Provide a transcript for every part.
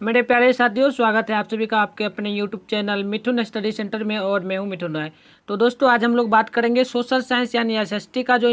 मेरे प्यारे साथियों, स्वागत है आप सभी का आपके अपने यूट्यूब चैनल मिथुन स्टडी सेंटर में। और मैं हूं मिथुन राय। तो दोस्तों, आज हम लोग बात करेंगे सोशल साइंस यानी एसएसटी का जो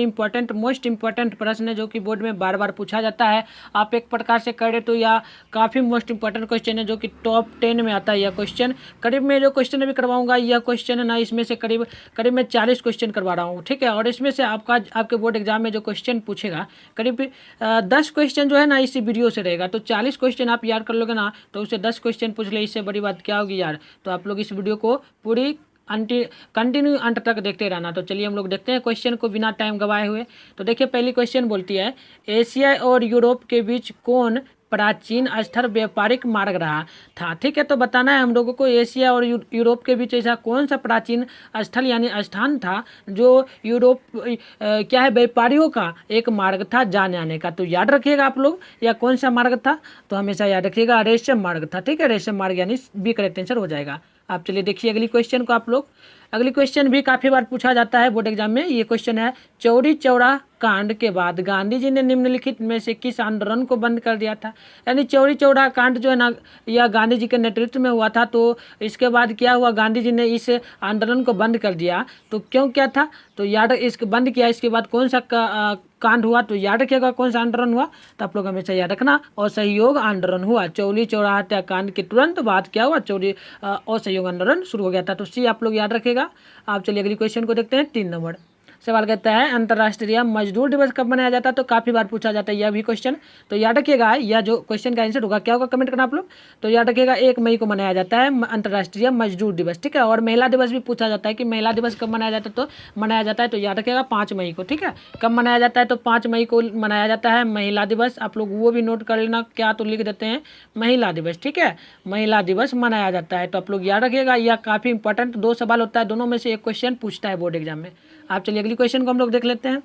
मोस्ट इम्पॉर्टेंट प्रश्न है, जो कि बोर्ड में बार बार पूछा जाता है। आप एक प्रकार से करें तो यह काफ़ी मोस्ट इंपॉर्टेंट क्वेश्चन है, जो कि टॉप 10 में आता है यह क्वेश्चन। करीब मैं जो क्वेश्चन अभी करवाऊंगा यह क्वेश्चन है ना, इसमें से करीब करीब मैं 40 क्वेश्चन करवा रहा हूँ, ठीक है। और इसमें से आपके बोर्ड एग्जाम में जो क्वेश्चन पूछेगा, करीब 10 क्वेश्चन जो है ना इसी वीडियो से रहेगा। तो 40 क्वेश्चन आप याद कर लोगे ना, तो उससे 10 क्वेश्चन पूछ ले, इससे बड़ी बात क्या होगी यार। तो आप लोग इस वीडियो को पूरी कंटिन्यू अंत तक देखते रहना। तो चलिए हम लोग देखते हैं क्वेश्चन को बिना टाइम गवाए हुए। तो देखिए, पहली क्वेश्चन बोलती है, एशिया और यूरोप के बीच कौन प्राचीन स्थल व्यापारिक मार्ग रहा था। ठीक है, तो बताना है हम लोगों को एशिया और यूरोप के बीच ऐसा कौन सा प्राचीन स्थल यानी स्थान था जो यूरोप क्या है, व्यापारियों का एक मार्ग था जाने आने का। तो याद रखिएगा आप लोग, या कौन सा मार्ग था, तो हमेशा याद रखिएगा रेशम मार्ग था। ठीक है, रेशम मार्ग यानी बी करेक्ट आंसर हो जाएगा। आप चलिए देखिए अगली क्वेश्चन को आप लोग। अगली क्वेश्चन भी काफ़ी बार पूछा जाता है बोर्ड एग्जाम में। ये क्वेश्चन है, चौरी चौरा कांड के बाद गांधी जी ने निम्नलिखित में से किस आंदोलन को बंद कर दिया था। यानी चौरी चौरा कांड जो है ना, यह गांधी जी के नेतृत्व में हुआ था। तो इसके बाद क्या हुआ, गांधी जी ने इस आंदोलन को बंद कर दिया। तो क्यों क्या था, तो याद इसके बंद किया, इसके बाद कौन सा कांड हुआ, तो याद रखिएगा कौन सा आंदोलन हुआ। तो आप लोग हमेशा याद रखना, असहयोग आंदोलन हुआ। चौरी चौरा हत्याकांड के तुरंत बाद क्या हुआ, असहयोग आंदोलन शुरू हो गया था। तो सी आप लोग याद रखेगा। आप चलिए अगली क्वेश्चन को देखते हैं। 3 नंबर सवाल कहता है, अंतर्राष्ट्रीय मजदूर दिवस कब मनाया जाता है। तो काफ़ी बार पूछा जाता है यह भी क्वेश्चन। तो याद रखिएगा, यह जो क्वेश्चन का आंसर होगा क्या होगा, कमेंट करना आप लोग। तो याद रखिएगा 1 मई को मनाया जाता है अंतर्राष्ट्रीय मजदूर दिवस। ठीक है, और महिला दिवस भी पूछा जाता है कि महिला दिवस कब मनाया जाता है। तो मनाया जाता है, तो याद रखिएगा 5 मई को। ठीक है, कब मनाया जाता है, तो 5 मई को मनाया जाता है महिला दिवस। आप लोग वो भी नोट कर लेना, क्या तो लिख देते हैं महिला दिवस। ठीक है, महिला दिवस मनाया जाता है। तो आप लोग याद रखिएगा, यह काफ़ी इंपॉर्टेंट 2 सवाल होता है, दोनों में से एक क्वेश्चन पूछता है बोर्ड एग्जाम में। आप चलिए अगली क्वेश्चन को हम लोग देख लेते हैं।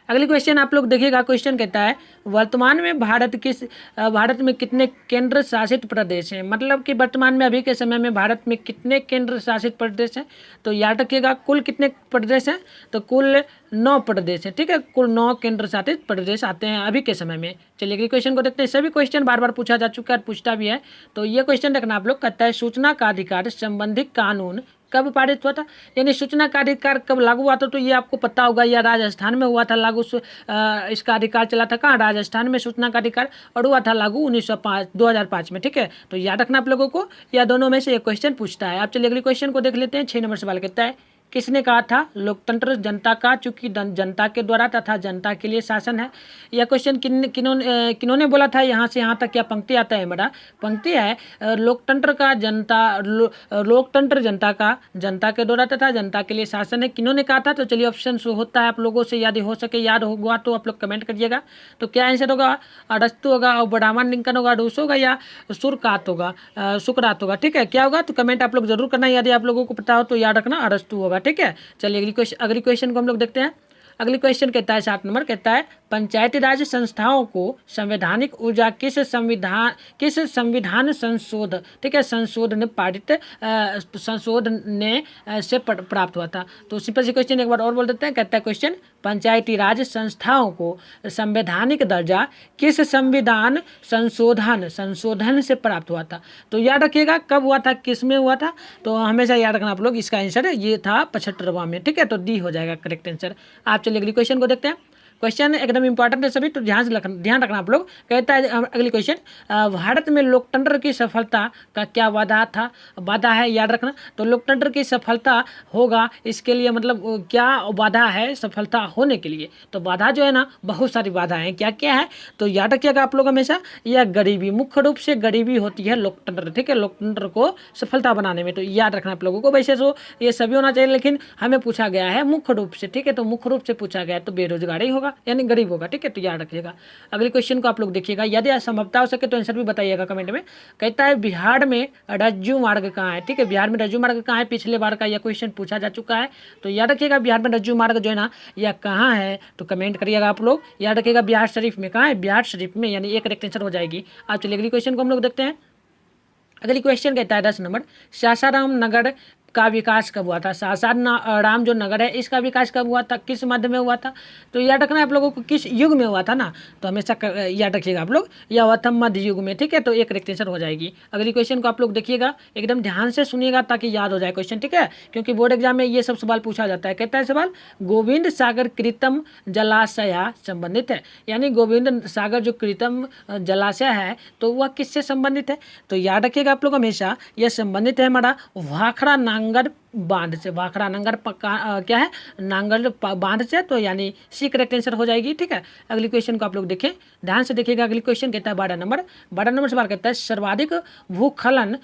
अगली क्वेश्चन आप लोग देखिएगा, क्वेश्चन कहता है, वर्तमान में भारत में कितने केंद्र शासित प्रदेश हैं। मतलब कि वर्तमान में अभी के समय में भारत में कितने केंद्र शासित प्रदेश हैं। तो याद रखिएगा कुल कितने प्रदेश हैं, तो कुल 9 प्रदेश हैं। ठीक है, कुल 9 केंद्र शासित प्रदेश आते हैं अभी के समय में। चलिए अगली क्वेश्चन को देखते हैं। सभी क्वेश्चन बार बार पूछा जा चुका है, पूछता भी है। तो ये क्वेश्चन देखना आप लोग, कहता है, सूचना का अधिकार संबंधी कानून कब पारित हुआ था। यानी सूचना का अधिकार कब लागू हुआ था। तो ये आपको पता होगा, यह राजस्थान में हुआ था लागू। इसका अधिकार चला था कहाँ, राजस्थान में सूचना का अधिकार, और हुआ था लागू 2005 में। ठीक है, तो याद रखना आप लोगों को, यह दोनों में से एक क्वेश्चन पूछता है। आप चलिए अगले क्वेश्चन को देख लेते हैं। 6 नंबर सवाल कहता है, किसने कहा था लोकतंत्र जनता का चूंकि जनता के द्वारा तथा जनता के लिए शासन है। यह क्वेश्चन किन्होंने बोला था। यहाँ से यहाँ तक क्या पंक्ति आता है बड़ा, पंक्ति है, लोकतंत्र का लोकतंत्र जनता का जनता के द्वारा तथा जनता के लिए शासन है, किन्होंने कहा था। तो चलिए ऑप्शन शो होता है आप लोगों से, यदि हो सके याद होगा तो आप लोग कमेंट करिएगा। तो क्या आंसर होगा, अरस्तु होगा, और ब्राह्मण लिंकन होगा, रूसो होगा, या सुकरात होगा। ठीक है, क्या होगा, तो कमेंट आप लोग जरूर करना, यदि आप लोगों को पता हो तो याद रखना अरस्तु होगा। ठीक है, चलिए अगली क्वेश्चन को हम लोग देखते हैं। अगली क्वेश्चन कहता है 7 नंबर, कहता है, पंचायती राज संस्थाओं को संवैधानिक ऊर्जा किस संविधान संशोध, ठीक है, संशोध ने से प्राप्त हुआ था। तो सिंपल सी क्वेश्चन एक बार और बोल देते हैं। कहता है क्वेश्चन, पंचायती राज संस्थाओं को संवैधानिक दर्जा किस संशोधन से प्राप्त हुआ था। तो याद रखिएगा कब हुआ था, किस में हुआ था। तो हमेशा याद रखना आप लोग, इसका आंसर ये था 75वां में। ठीक है, तो डी हो जाएगा करेक्ट आंसर। आप चलिए अगली क्वेश्चन को देखते हैं। क्वेश्चन एकदम इंपॉर्टेंट है सभी, तो ध्यान रखना आप लोग। कहता है अगली क्वेश्चन, भारत में लोकतंत्र की सफलता का क्या वादा है, याद रखना। तो लोकतंत्र की सफलता होगा, इसके लिए मतलब क्या वादा है सफलता होने के लिए। तो बाधा जो है ना, बहुत सारी बाधाएं हैं, क्या क्या है, तो याद रखिएगा आप लोग हमेशा। यह गरीबी, मुख्य रूप से गरीबी होती है लोकतंत्र, ठीक है, लोकतंत्र को सफलता बनाने में। तो याद रखना आप लोगों को। वैसे तो ये सभी होना चाहिए, लेकिन हमें पूछा गया है मुख्य रूप से। ठीक है, तो मुख्य रूप से पूछा गया है, तो बेरोजगारी होगा यानी गरीब होगा। ठीक है, तो याद रखिएगा। अगले क्वेश्चन को आप लोग देखिएगा, यदि संभवता हो सके तो आंसर भी बताइएगा कमेंट में। कहता है, बिहार में रज्जू मार्ग कहाँ है। ठीक है, बिहार में रज्जू मार्ग कहाँ है, पिछले बार का यह क्वेश्चन पूछा जा चुका है। तो याद रखिएगा बिहार में रज्जू मार्ग जो है ना, यह कहाँ है, तो कमेंट करिएगा आप लोग। याद रखिएगा बिहार शरीफ में, कहाँ है, बिहार शरीफ में, यानी एक करेक्ट आंसर हो जाएगी। आप चलिए अगली क्वेश्चन को हम लोग देखते हैं। अगली क्वेश्चन कहता है 10 नंबर, सासाराम नगर का विकास कब हुआ था? सासाराम जो नगर है इसका विकास कब हुआ था, किस मध्य में हुआ था? तो याद रखना है आप लोगों को किस युग में हुआ था ना, तो हमेशा याद रखिएगा आप लोग, यह हुआ था मध्य युग में, ठीक है। तो एक रेक्टेंशन हो जाएगी। अगली क्वेश्चन को आप लोग देखिएगा, एकदम ध्यान से सुनिएगा ताकि याद हो जाए क्वेश्चन, ठीक है, क्योंकि बोर्ड एग्जाम में ये सब सवाल पूछा जाता है। कहता है सवाल, गोविंद सागर कृतम जलाशय संबंधित है, यानी गोविंद सागर जो कृतम जलाशय है तो वह किससे संबंधित है? तो याद रखिएगा आप लोग हमेशा, यह संबंधित है हमारा भाखड़ा नांगल बांध से। भाखड़ा नांगल क्या है, नांगल बांध से, तो यानी सी करेक्ट आंसर हो जाएगी, ठीक है। अगली क्वेश्चन को आप लोग देखें, ध्यान से देखिएगा। अगली क्वेश्चन कहता है 12 नंबर सवाल कहता है, सर्वाधिक भूस्खलन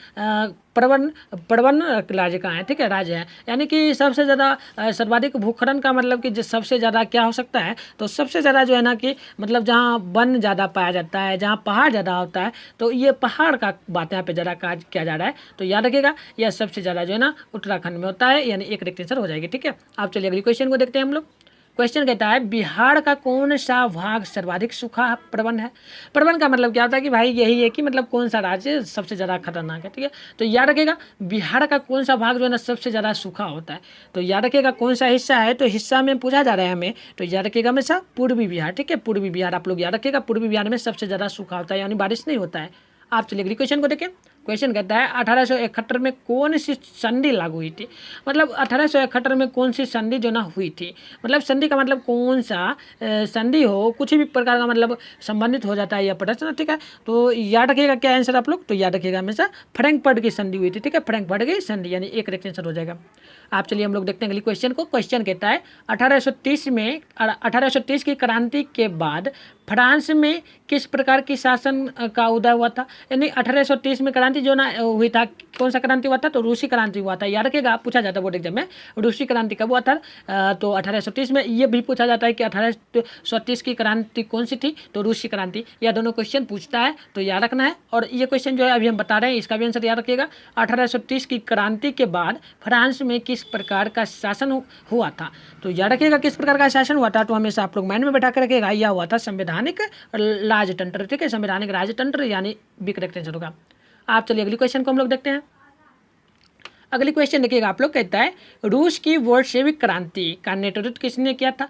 प्रवण राज्य कहाँ है, ठीक है, राज्य है, यानी कि सबसे ज़्यादा सर्वाधिक भूस्खलन का मतलब कि सबसे ज़्यादा क्या हो सकता है, तो सबसे ज़्यादा जो है ना कि मतलब जहाँ वन ज़्यादा पाया जाता है, जहाँ पहाड़ ज़्यादा होता है, तो ये पहाड़ का बात यहाँ पे ज़्यादा किया जा रहा है। तो याद रखिएगा यह सबसे ज़्यादा जो है ना उत्तराखंड में होता है, यानी एक करेक्ट आंसर हो जाएगी, ठीक है। आप चलिए अगली क्वेश्चन को देखते हैं हम लोग। क्वेश्चन कहता है, बिहार का कौन सा भाग सर्वाधिक सूखा प्रवण है? प्रवण का मतलब क्या होता है कि भाई यही है कि मतलब कौन सा राज्य सबसे ज़्यादा खतरनाक है, ठीक है। तो याद रखिएगा बिहार का कौन सा भाग जो है ना सबसे ज़्यादा सूखा होता है। तो याद रखिएगा कौन सा हिस्सा है, तो हिस्सा में पूछा जा रहा है हमें, तो याद रखिएगा हमेशा पूर्वी बिहार, ठीक है, पूर्वी बिहार आप लोग याद रखिएगा, पूर्वी बिहार में सबसे ज़्यादा सूखा होता है, यानी बारिश नहीं होता है। आप चलिए अगली क्वेश्चन को देखें। क्वेश्चन कहता है 1871 में कौन सी संधि लागू हुई थी? मतलब 1871 में कौन सी संधि जो ना हुई थी, मतलब संधि का मतलब कौन सा संधि हो, कुछ भी प्रकार का मतलब संबंधित हो जाता है यह प्रश्न, ठीक है। तो याद रखिएगा क्या आंसर आप लोग, तो याद रखिएगा हमेशा फ्रैंकफर्ट की संधि हुई थी, ठीक है, फ्रैंकफर्ट की संधि, यानी एक करेक्ट आंसर हो जाएगा। आप चलिए हम लोग देखते हैं अगली क्वेश्चन को। क्वेश्चन कहता है 1830 की क्रांति के बाद फ्रांस में किस प्रकार की शासन का उदय हुआ था? यानी 1830 में क्रांति जो ना हुई था, कौन सा क्रांति हुआ था, तो रूसी क्रांति हुआ था। याद रखिएगा पूछा जाता है बोर्ड एग्जाम में, रूसी क्रांति कब हुआ था, तो 1830 में। ये भी पूछा जाता है कि 1830 की क्रांति कौन सी थी, तो रूसी क्रांति। यह दोनों क्वेश्चन पूछता है, तो याद रखना है। और ये क्वेश्चन जो है अभी हम बता रहे हैं, इसका भी आंसर याद रखिएगा। 1830 की क्रांति के बाद फ्रांस में किस प्रकार का शासन हुआ था, तो याद रखिएगा किस प्रकार का शासन हुआ था, तो हमेशा आप लोग माइंड में बैठा कर रखिएगा। यह हुआ था संवैधानिक राजतंत्र, ठीक है, संवैधानिक राजतंत्र, यानी बी करेक्ट आंसर होगा। आप चलिए अगली क्वेश्चन को हम लोग देखते हैं। अगली क्वेश्चन देखिएगा आप लोग, कहता है रूस की बोल्शेविक क्रांति का नेतृत्व किसने किया था?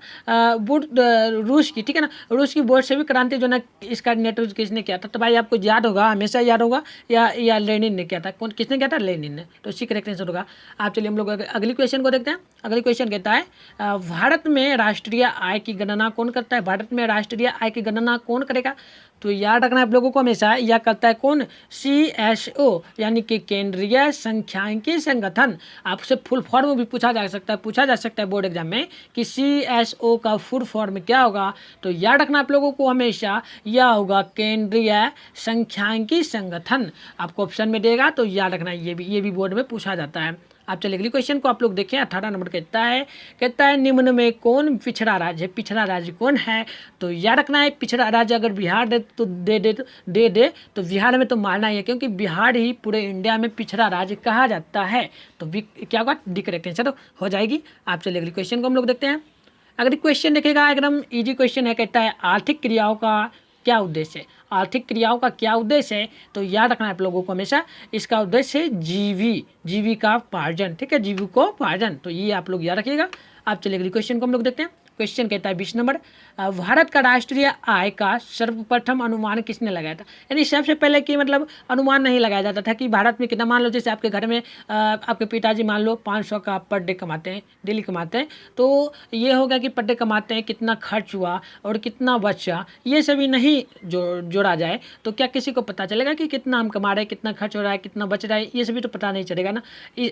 रूस की, ठीक है ना, रूस की बोल्शेविक क्रांति जो ना इसका नेतृत्व किसने किया था? तो भाई आपको याद होगा, हमेशा याद होगा, या लेनिन ने किया था। कौन, किसने किया था? लेनिन ने, तो इसी करेक्ट आंसर होगा। आप चलिए हम लोग अगली क्वेश्चन को देखते हैं। अगली क्वेश्चन कहता है भारत में राष्ट्रीय आय की गणना कौन करता है? भारत में राष्ट्रीय आय की गणना कौन करेगा? तो याद रखना है आप लोगों को हमेशा, यह करता है कौन? CSO, यानी कि केंद्रीय सांख्यिकी संगठन। आपसे फुल फॉर्म भी पूछा जा सकता है बोर्ड एग्जाम में कि CSO का फुल फॉर्म क्या होगा। तो याद रखना आप लोगों को हमेशा, यह होगा केंद्रीय सांख्यिकी संगठन। आपको ऑप्शन में देगा, तो याद रखना ये भी बोर्ड में पूछा जाता है। आप चलिए अगली क्वेश्चन को आप लोग देखें। 18 नंबर कहता है निम्न में कौन पिछड़ा राज्य है? पिछड़ा राज्य कौन है? तो याद रखना है पिछड़ा राज्य अगर बिहार दे तो दे तो बिहार में तो मानना ही है, क्योंकि बिहार ही पूरे इंडिया में पिछड़ा राज्य कहा जाता है। तो क्या होगा? डी करेक्ट आंसर हो जाएगी। आप चलिए अगली क्वेश्चन को हम लोग देखते हैं। अगली क्वेश्चन देखिएगा, एकदम ईजी क्वेश्चन है। कहता है आर्थिक क्रियाओं का क्या उद्देश्य है? आर्थिक क्रियाओं का क्या उद्देश्य है? तो याद रखना है आप लोगों को हमेशा, इसका उद्देश्य है जीविकोपार्जन, ठीक है, जीविकोपार्जन। तो ये आप लोग याद रखिएगा। आप चलिए अगली क्वेश्चन को हम लोग देखते हैं। क्वेश्चन कहता है 20 नंबर, भारत का राष्ट्रीय आय का सर्वप्रथम अनुमान किसने लगाया था? यानी सबसे पहले कि मतलब अनुमान नहीं लगाया जाता था कि भारत में कितना, मान लो जैसे आपके घर में आपके पिताजी मान लो 500 का पर डे कमाते हैं, डेली कमाते हैं, तो ये होगा कि पर डे कमाते हैं, कितना खर्च हुआ और कितना बचा, ये सभी नहीं जोड़ा जाए तो क्या किसी को पता चलेगा कि कितना हम कमा रहे हैं, कितना खर्च हो रहा है, कितना बच रहा है? ये सभी तो पता नहीं चलेगा ना।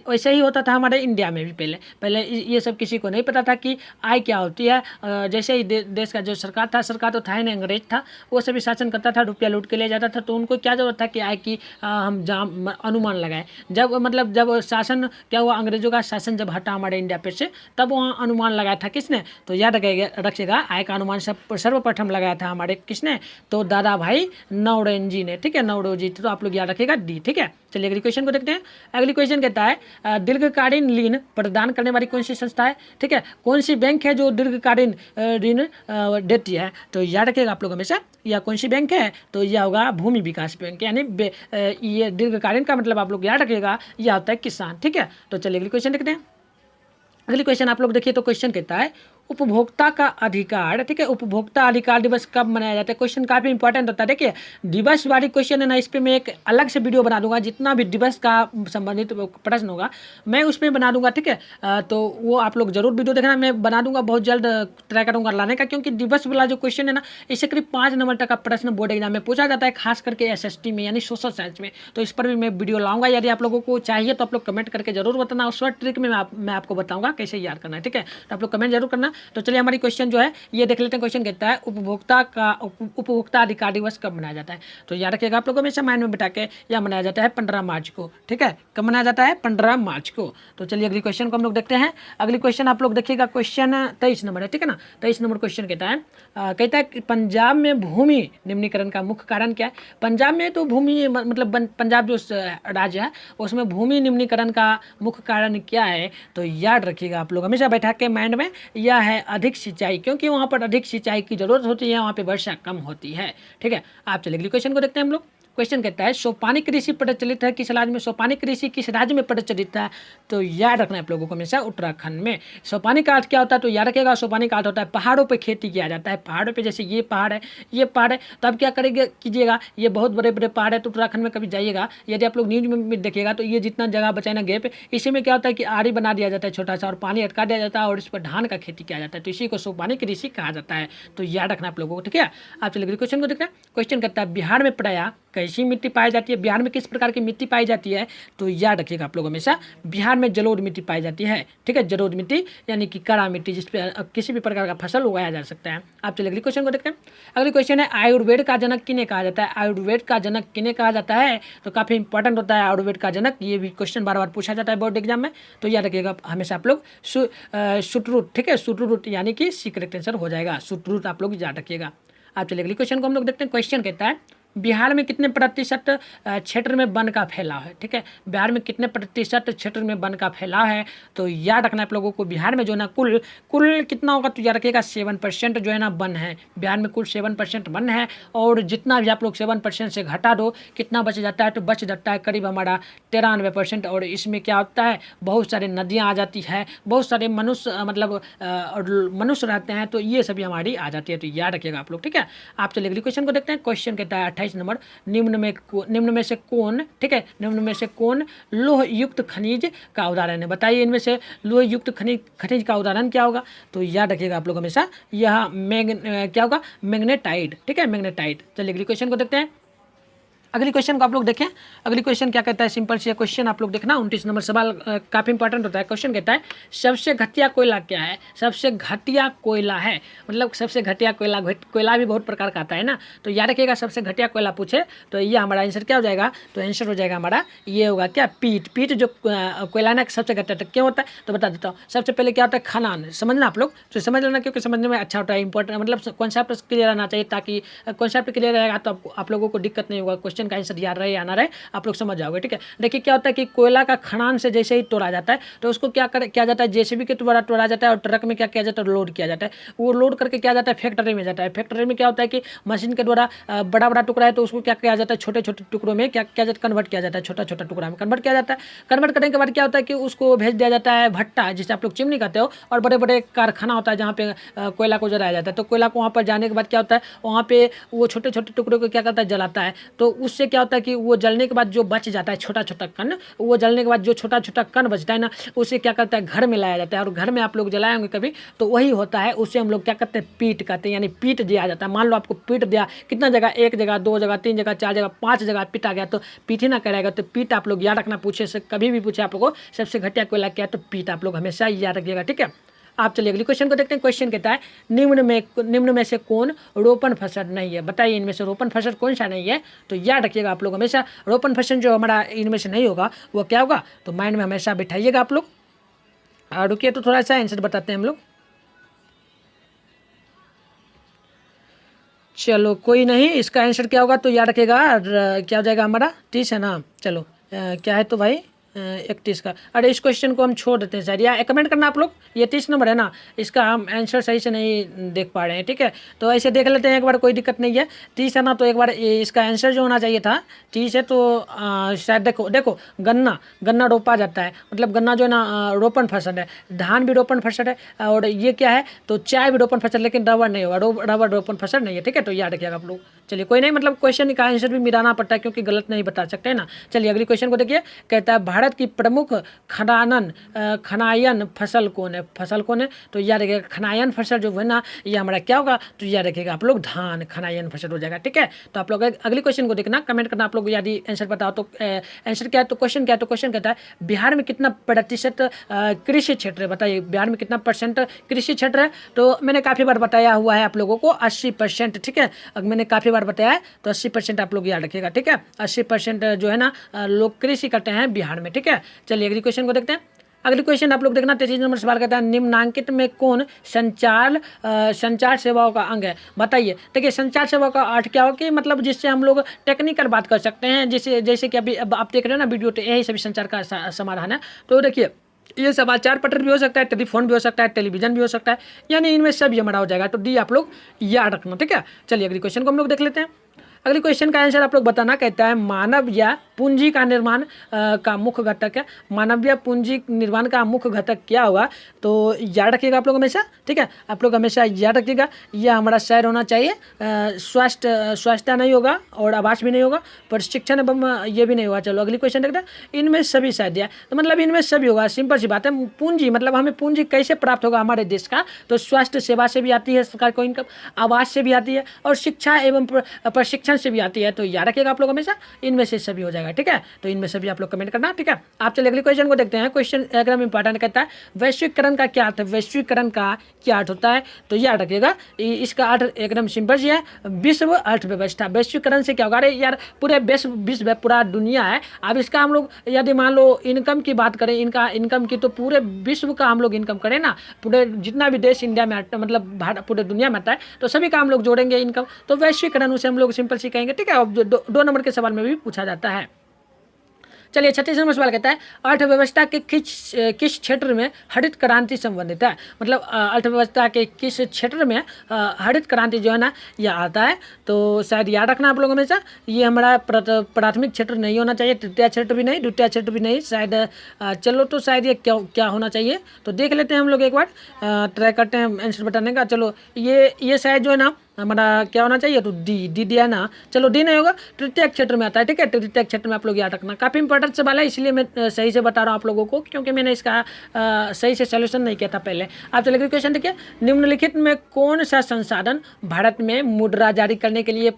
वैसे ही होता था हमारे इंडिया में भी पहले ये सब किसी को नहीं पता था कि आय क्या होती है। जैसे ही देश का जो सरकार तो था ही नहीं, अंग्रेज था, वो सभी शासन करता था, रुपया लूट के ले जाता था। तो उनको क्या जरूरत था कि आय की हम अनुमान लगाए। जब शासन क्या हुआ, अंग्रेजों का शासन जब हटा हमारे इंडिया पे से, तब वहाँ अनुमान लगाया था किसने? तो याद रखिएगा आय का अनुमान सर्वप्रथम लगाया था हमारे किसने? तो दादा भाई नौरोजी ने, ठीक है, नौरोजी। तो आप लोग याद रखिएगा डी, ठीक है। चलिए अगली क्वेश्चन को देखते हैं। अगली क्वेश्चन कहता है दीर्घकालीन ऋण प्रदान करने वाली कौन सी संस्था है? ठीक है, कौन सी बैंक है जो दीर्घकालीन दीर्घकालीन ऋण देती है। तो याद रखिएगा आप लोग हमेशा, यह कौन सी बैंक है, तो यह होगा भूमि विकास बैंक, यानी ये दीर्घकालीन का मतलब आप लोग याद रखिएगा, यह होता है किसान। ठीक है, तो चलिए अगली क्वेश्चन देखते हैं। अगली क्वेश्चन आप लोग देखिए, तो क्वेश्चन कहता है उपभोक्ता का अधिकार। ठीक है, उपभोक्ता अधिकार दिवस कब मनाया जाता है। क्वेश्चन काफी इंपॉर्टेंट होता है। देखिए दिवस वाली क्वेश्चन है ना, इस पर मैं एक अलग से वीडियो बना दूंगा, जितना भी दिवस का संबंधित प्रश्न होगा मैं उसमें बना दूंगा। ठीक है, तो वो आप लोग जरूर वीडियो देखना, मैं बना दूंगा, बहुत जल्द ट्राई करूंगा लाने का, क्योंकि दिवस वाला जो क्वेश्चन है ना, इससे करीब 5 नंबर तक का प्रश्न बोर्ड एग्जाम में पूछा जाता है, खास करके SST में यानी सोशल साइंस में। तो इस पर भी मैं वीडियो लाऊंगा, यदि आप लोगों को चाहिए तो आप लोग कमेंट करके जरूर बताना, उस शॉर्ट ट्रिक में मैं आपको बताऊंगा कैसे याद करना है। ठीक है, तो आप लोग कमेंट जरूर करना। तो चलिए हमारी क्वेश्चन जो है ये देख लेते हैं। क्वेश्चन कहता है उपभोक्ता अधिकार दिवस कब मनाया जाता है। तो याद रखिएगा आप लोग हमेशा माइंड में बिठा के, यह मनाया जाता है 15 मार्च को। ठीक है, कब मनाया जाता है, 15 मार्च को। तो चलिए अगली क्वेश्चन को हम लोग देखते हैं। अगली क्वेश्चन आप लोग देखिएगा, क्वेश्चन 23 नंबर है। ठीक है ना, 23 नंबर क्वेश्चन कहता है कि पंजाब में भूमि निम्नीकरण का मुख्य कारण क्या है। पंजाब में तो भूमि मतलब पंजाब जो राज्य है उसमें भूमि निम्नीकरण का मुख्य कारण क्या है। तो याद रखिएगा आप लोग हमेशा बैठा के माइंड में, यह है अधिक सिंचाई, क्योंकि वहाँ पर अधिक सिंचाई की जरूरत होती है, वहाँ पे वर्षा कम होती है। ठीक है, आप चलिए अगली क्वेश्चन को देखते हैं हम लोग। क्वेश्चन कहता है सोपानी कृषि प्रचलित है किस राज्य में। सोपानी कृषि किस राज्य में प्रचलित है। तो याद रखना है आप लोगों को हमेशा, उत्तराखंड में। सोपानी का अर्थ क्या होता है, तो याद रखिएगा सोपानी का अर्थ होता है पहाड़ों पे खेती किया जाता है। पहाड़ों पे जैसे ये पहाड़ है, ये पहाड़ है, तो आप क्या करेंगे कीजिएगा, ये बहुत बड़े बड़े पहाड़ है, तो उत्तराखंड में कभी जाइएगा, यदि आप लोग न्यूज में भी देखिएगा, तो ये जितना जगह बचा है ना गैप, इसी में क्या होता है कि आड़ी बना दिया जाता है छोटा सा, और पानी अटका दिया जाता है, और इस पर धान का खेती किया जाता है। तो इसी को सोपानी कृषि कहा जाता है। तो याद रखना आप लोगों को। ठीक है, आप चलिए अगले क्वेश्चन को देखते हैं। क्वेश्चन कहता है बिहार में प्रायः कैसी मिट्टी पाई जाती है। बिहार में किस प्रकार की मिट्टी पाई जाती है। तो याद रखिएगा आप लोग हमेशा, बिहार में जलोढ़ मिट्टी पाई जाती है। ठीक है, जलोढ़ मिट्टी यानी कि कड़ा मिट्टी, जिस पे किसी भी प्रकार का फसल उगाया जा सकता है। आप चलिए अगले क्वेश्चन को देखते हैं। अगली क्वेश्चन है आयुर्वेद का जनक किन्हें कहा जाता है। आयुर्वेद का जनक किन्हें कहा जाता है, तो काफी इंपॉर्टेंट होता है आयुर्वेद का जनक, ये भी क्वेश्चन बार बार पूछा जाता है बोर्ड एग्जाम में। तो याद रखिएगा हमेशा आप लोग सुटरूट। ठीक है, सुटरूट यानी कि सी करेक्ट आंसर हो जाएगा, सुटरूट आप लोग याद रखिएगा। आप चलिए अगले क्वेश्चन को हम लोग देखते हैं। क्वेश्चन कहता है बिहार में कितने प्रतिशत क्षेत्र में वन का फैलाव है। ठीक है, बिहार में कितने प्रतिशत क्षेत्र में वन का फैलाव है। तो याद रखना आप लोगों को, बिहार में जो है ना कुल कितना होगा, तो याद रखिएगा 7% जो है ना वन है। बिहार में कुल 7% वन है, और जितना भी आप लोग 7% से घटा दो कितना बच जाता है, तो बच जाता है करीब हमारा 93%। और इसमें क्या होता है, बहुत सारे नदियाँ आ जाती है, बहुत सारे मनुष्य मतलब मनुष्य रहते हैं, तो ये सभी हमारी आ जाती है। तो याद रखिएगा आप लोग। ठीक है, आप चलिए अगले क्वेश्चन को देखते हैं। क्वेश्चन कहता है 28 नंबर, निम्न में से कौन, ठीक है, निम्न में से कौन लोह युक्त खनिज का उदाहरण है। बताइए इनमें से लोह युक्त खनिज का उदाहरण क्या होगा। तो याद रखिएगा आप लोग हमेशा, यह क्या होगा, मैग्नेटाइट। ठीक है, मैग्नेटाइट। चलिए अगले क्वेश्चन को देखते हैं। अगली क्वेश्चन को आप लोग देखें। अगली क्वेश्चन क्या कहता है, सिंपल सी क्वेश्चन आप लोग देखना। 29 नंबर सवाल काफ़ी इंपॉर्टेंट होता है। क्वेश्चन कहता है सबसे घटिया कोयला क्या है। सबसे घटिया कोयला है, मतलब सबसे घटिया कोयला भी बहुत प्रकार का आता है ना। तो याद रखिएगा सबसे घटिया कोयला पूछे तो ये हमारा आंसर क्या हो जाएगा, तो आंसर हो जाएगा हमारा ये होगा क्या, पीट जो कोयला ना सबसे घटिया क्यों होता है, तो बता देता हूँ। सबसे पहले क्या होता है, खनान, समझना आप लोग, तो समझ लेना क्योंकि समझने में अच्छा होता है, इंपॉर्टेंट मतलब कॉन्सेप्ट क्लियर आना चाहिए, ताकि कॉन्सेप्ट क्लियर रहेगा तो आप लोगों को दिक्कत नहीं होगा, क्वेश्चन का आंसर याद रहे या ना रहे आप लोग समझ जाओगे। ठीक है, देखिए क्या होता है कि कोयला का खनान से जैसे ही तोड़ा जाता है तो उसको किया जाता है, जेसीबी के द्वारा तोड़ा जाता है, और ट्रक में क्या किया जाता है, लोड किया जाता है। वो लोड करके क्या जाता है, फैक्ट्री में जाता है। फैक्ट्री में क्या होता है कि मशीन के द्वारा बड़ा बड़ा टुकड़ा है तो उसको क्या किया जाता है, छोटे छोटे टुकड़ों में क्या किया जाता है, कन्वर्ट किया जाता है, छोटा छोटा टुकड़ा में कन्वर्ट किया जाता है। कन्वर्ट करने के बाद क्या होता है कि उसको भेज दिया जाता है भट्टा, जिसे आप लोग चिमनी कहते हो, और बड़े बड़े कारखाना होता है जहाँ पे कोयला को जलाया जाता है। तो कोयला को वहाँ पर जाने के बाद क्या होता है, वहाँ पे वो छोटे छोटे टुकड़ों को क्या करता है, जलाता है। तो उससे क्या होता है कि वो जलने के बाद जो बच जाता है छोटा छोटा कण, वो जलने के बाद जो छोटा छोटा कण बचता है ना, उसे क्या करता है, घर में लाया जाता है। और घर में आप लोग जलाए होंगे कभी, तो वही होता है, उससे हम लोग क्या करते हैं, पीट कहते हैं, यानी पीट दिया जाता है। मान लो आपको पीट दिया कितना जगह, 1 जगह 2 जगह 3 जगह 4 जगह 5 जगह पीटा गया, तो पीट ही ना करेगा। तो पीट आप लोग याद रखना, पूछे से कभी भी पूछे आप लोगों को सबसे घटिया कोयला क्या है, तो पीट आप लोग हमेशा याद रखिएगा। ठीक है, आप चलिए अगली क्वेश्चन को देखते हैं। क्वेश्चन कहता है निम्न में से कौन रोपण फसल नहीं है। बताइए इनमें से रोपण फसल कौन सा नहीं है। तो याद रखिएगा आप लोग हमेशा, रोपण फसल जो हमारा इनमें से नहीं होगा वो क्या होगा, तो माइंड में हमेशा बिठाइएगा आप लोग। रुकिए तो थोड़ा सा आंसर बताते हैं हम लोग। चलो कोई नहीं, इसका आंसर क्या होगा, तो याद रखिएगा क्या हो जाएगा हमारा, 30 है ना। चलो क्या है तो भाई 31 का। अरे इस क्वेश्चन को हम छोड़ देते हैं सर, या कमेंट करना आप लोग। ये 30 नंबर है ना, इसका हम आंसर सही से नहीं देख पा रहे हैं, ठीक है। तो ऐसे देख लेते हैं एक बार, कोई दिक्कत नहीं है। 30 है ना, तो एक बार इसका आंसर जो होना चाहिए था 30 है, तो शायद देखो गन्ना रोपा जाता है, मतलब गन्ना जो है ना रोपण फसल है, धान भी रोपण फसल है, और ये क्या है तो चाय भी रोपण फसल, लेकिन रबर नहीं होगा, रबर रोपण फसल नहीं है, ठीक है। तो याद रखिएगा आप लोग। चलिए कोई नहीं, मतलब क्वेश्चन का आंसर भी मिलाना पड़ता है क्योंकि गलत नहीं बता सकते हैं ना। चलिए अगली क्वेश्चन को देखिए। कहता है भारत की प्रमुख खनायन फसल कौन है? फसल कौन है? तो याद रखिएगा खनायन फसल जो है ना, ये हमारा क्या होगा, तो याद रखिएगा आप लोग धान खनायन फसल हो जाएगा, ठीक है। तो आप लोग अगली क्वेश्चन को देखना, कमेंट करना आप लोग यदि आंसर बताओ तो। आंसर क्या है तो क्वेश्चन क्या है तो क्वेश्चन कहता है बिहार में कितना प्रतिशत कृषि क्षेत्र है? बताइए बिहार में कितना परसेंट कृषि क्षेत्र है? तो मैंने काफ़ी बार बताया हुआ है आप लोगों को 80%, ठीक है। अगर मैंने काफ़ी बार बताया है तो 80% आप लोग याद रखिएगा, ठीक है। 80% जो है ना लोग कृषि करते हैं बिहार में, ठीक है। चलिए अगली क्वेश्चन को देखते हैं। अगली क्वेश्चन आप लोग देखना, 33 नंबर सवाल कहता है निम्नांकित में कौन संचार सेवाओं का अंग है? बताइए। देखिए संचार सेवा का अर्थ क्या हो कि मतलब जिससे हम लोग टेक्निकल बात कर सकते हैं, जैसे कि अभी अब आप देख रहे हो ना वीडियो, तो यही सभी संचार का समाधान है। तो देखिए ये समाचार पत्र भी हो सकता है, टेलीफोन भी हो सकता है, टेलीविजन भी हो सकता है, यानी इनमें सभी हमारा हो जाएगा। तो डी आप लोग याद रखना, ठीक है। चलिए अगली क्वेश्चन को हम लोग देख लेते हैं। अगली क्वेश्चन का आंसर आप लोग बताना। कहता है मानव या पूंजी का निर्माण का मुख्य घटक है। मानव या पूंजी निर्माण का मुख्य घटक क्या होगा? तो याद रखिएगा आप लोग हमेशा, ठीक है। आप लोग हमेशा याद रखिएगा, यह हमारा शहर होना चाहिए। स्वास्थ्य नहीं होगा और आवास भी नहीं होगा, प्रशिक्षण एवं ये भी नहीं होगा। चलो अगली क्वेश्चन देखते हैं। इनमें सभी शायद दिया, तो मतलब इनमें सभी होगा, सिंपल सी बात है। पूंजी मतलब हमें पूंजी कैसे प्राप्त होगा हमारे देश का? तो स्वास्थ्य सेवा से भी आती है सरकार को इनकम, आवास से भी आती है, और शिक्षा एवं प्रशिक्षण से भी आती है। तो याद रखिएगा आप लोग हमेशा, इनमें से सभी हो जाएगा, ठीक है। तो इनमें सभी आप लोग कमेंट करना, ठीक है। आप चलिए अगले क्वेश्चन को देखते हैं। क्वेश्चन एकदम इंपॉर्टेंट कहता है वैश्वीकरण का क्या अर्थ है? वैश्वीकरण का क्या अर्थ होता है? तो याद रखिएगा इसका अर्थ एकदम सिंपल सी है, विश्व अर्थव्यवस्था। वैश्वीकरण से क्या होगा? अरे यार पूरे विश्व पूरा दुनिया है। अब इसका हम लोग यदि मान लो इनकम की बात करें, इनकम की, तो पूरे विश्व का हम लोग इनकम करें ना, पूरे जितना भी देश इंडिया में मतलब भारत पूरे दुनिया में आता है, तो सभी का हम लोग जोड़ेंगे इनकम, तो वैश्वीकरण उसे हम लोग सिंपल सी कहेंगे, ठीक है। अब 2 नंबर के सवाल में भी पूछा जाता है। चलिए 36 नंबर सवाल कहता है अर्थव्यवस्था के किस क्षेत्र में हरित क्रांति संबंधित है? मतलब अर्थव्यवस्था के किस क्षेत्र में हरित क्रांति जो है ना यह आता है? तो शायद याद रखना आप लोग हमेशा, ये हमारा प्राथमिक क्षेत्र नहीं होना चाहिए, तृतीय क्षेत्र भी नहीं, द्वितीय क्षेत्र भी नहीं, शायद चलो तो शायद ये क्या होना चाहिए, तो देख लेते हैं हम लोग एक बार, ट्राई करते हैं आंसर बताने का। चलो ये शायद जो है ना हमारा क्या होना चाहिए, तो डी दिया ना, चलो डी नहीं होगा, तृतीय क्षेत्र में आता है, ठीक है। तृतीय क्षेत्र में आप लोग याद रखना, काफ़ी इंपॉर्टेंट सवाल है, इसलिए मैं सही से बता रहा हूँ आप लोगों को, क्योंकि मैंने इसका सही से सोल्यूशन नहीं किया था पहले। आप चलिए क्वेश्चन देखिए, निम्नलिखित में कौन सा संसाधन भारत में मुद्रा जारी करने के लिए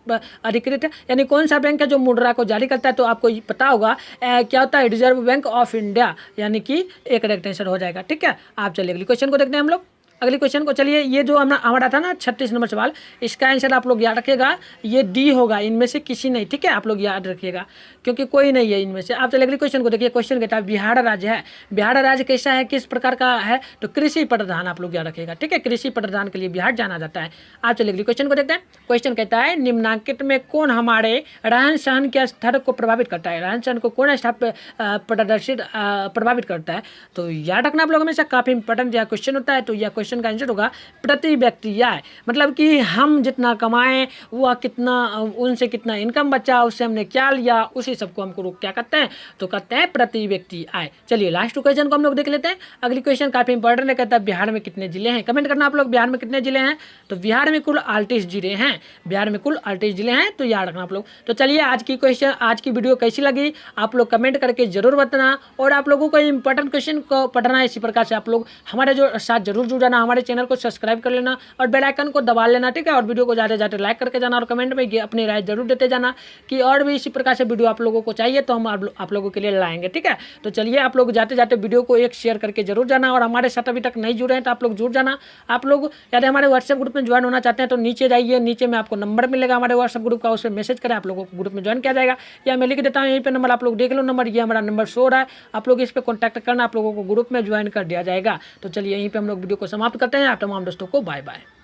अधिकृत है? यानी कौन सा बैंक है जो मुद्रा को जारी करता है? तो आपको पता होगा क्या होता है, रिजर्व बैंक ऑफ इंडिया, यानी कि एक करेक्ट आंसर हो जाएगा, ठीक है। आप चलिए अगली क्वेश्चन को देखते हैं हम लोग। अगले क्वेश्चन को, चलिए ये जो हमारा था ना 36 नंबर सवाल, इसका आंसर आप लोग याद रखिएगा, ये डी होगा, इनमें से किसी नहीं, ठीक है। आप लोग याद रखिएगा क्योंकि कोई नहीं है इनमें से। आप चलिए अगले क्वेश्चन को देखिए। क्वेश्चन कहता है बिहार राज्य है, बिहार राज्य कैसा है, किस प्रकार का है? तो कृषि प्रधान, आप लोग याद रखिएगा, ठीक है। कृषि प्रधान के लिए बिहार जाना जाता है। आप चलिए अगले क्वेश्चन को देखते हैं। क्वेश्चन कहता है निम्नांकित में कौन हमारे रहन सहन के स्तर को प्रभावित करता है? रहन सहन को कौन स्तर प्रभावित करता है? तो याद रखना आप लोग हमेशा, काफी इंपॉर्टेंट यह क्वेश्चन होता है। तो यह क्वेश्चन का आंसर होगा प्रति व्यक्ति आय, मतलब कि हम जितना कमाएं वह कितना, उनसे कितना इनकम बचा, उससे हमने क्या लिया, उसी सबको हमको लोग क्या करते हैं, तो कहते हैं प्रति व्यक्ति आय। चलिए लास्ट क्वेश्चन को हम लोग देख लेते हैं। अगली क्वेश्चन काफी इंपॉर्टेंट है, कहता है बिहार में कितने जिले हैं? कमेंट करना आप लोग, बिहार में कितने जिले हैं? तो बिहार में कुल 38 जिले हैं, बिहार में कुल 38 जिले हैं, तो याद रखना आप लोग। तो चलिए आज की वीडियो कैसी लगी आप लोग कमेंट करके जरूर बताना, और आप लोगों को इंपॉर्टेंट क्वेश्चन को पढ़ना है, इसी प्रकार से आप लोग हमारे जो साथ जरूर जुड़ जाना, हमारे चैनल को सब्सक्राइब कर लेना और बेल आइकन को दबा लेना, ठीक है। और वीडियो को जाते लाइक करके जाना, और कमेंट में अपनी राय जरूर देते जाना कि और भी इसी प्रकार से वीडियो आप लोगों को चाहिए तो हम आप लोगों के लिए लाएंगे, ठीक है। तो चलिए आप लोग जाते वीडियो को एक शेयर करके जरूर जाना, और हमारे साथ अभी तक नहीं जुड़े हैं तो आप लोग जुड़ जाना। आप लोग यदि हमारे व्हाट्सएप ग्रुप में ज्वाइन होना चाहते हैं तो नीचे जाइए, नीचे में आपको नंबर मिलेगा हमारे व्हाट्सएप ग्रुप का, उसमें मैसेज करें, आप लोगों को ग्रुप में ज्वाइन किया जाएगा, या मैं लिख देता हूँ यहीं पे नंबर, आप लोग देख लो नंबर, ये हमारा नंबर शो रहा है, आप लोग इस पर कॉन्टैक्ट करना, आप लोगों को ग्रुप में ज्वाइन कर दिया जाएगा। तो चलिए यहीं पर हम लोग वीडियो को समाप्त करते हैं। आप तमाम दोस्तों को बाय बाय।